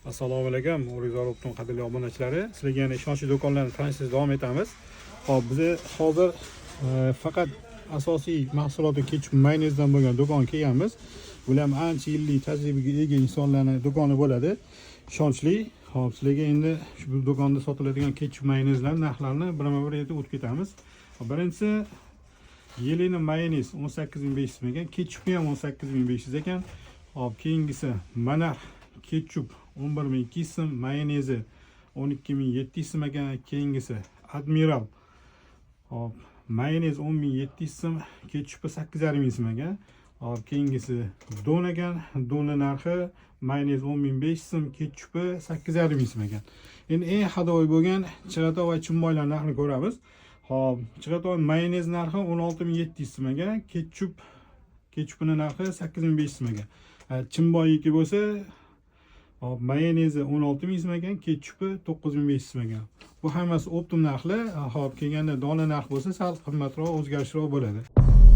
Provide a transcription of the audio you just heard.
Assalomu alaykum, O'rizor Opton qadrli obunachilari. Sizlarga yana ishonchli do'konlarni tanishtirishda davom etamiz. Hop, biz hozir faqat asosiy mahsuloti ketchup mayonezdan bo'lgan do'kon kelganmiz. Bular ham ancha yillik tajribaga ega insonlarning do'koni bo'ladi. Ishonchli. Hop, sizlarga endi shu do'konda sotiladigan ketchup mayonezlar narxlarini birma-bir aytib o'tib ketamiz. Birinchisi Yelena mayonez 18500 so'm ekan, ketchupni ham 18500 ekan. Hop, keyingisi Manar ketchup 11200 so'm, mayonezi 12700 so'm ekan. Keyingisi Admiral. Hop, mayonez 10700 so'm, ketchupi 8500 so'm ekan. Hop, keyingisi Don ekan. Donni narxi mayonez 10500 so'm, ketchupi 8500 so'm ekan. Endi eng hadovoy bo'lgan chig'atoy va chimboylar narxini ko'ramiz. Hop, chig'atoy mayonez narxi 16700 so'm ekan, ketchupini narxi 8500 so'm ekan. Chimboyniki bo'lsa, hop, mayonezi 16000 so'm ekan, ketchupi 9500 so'm ekan. Bu hammasi optim narxlar. Hop, kelganda dona narx bo'lsa sal qimmatroq, o'zgarishroq bo'ladi.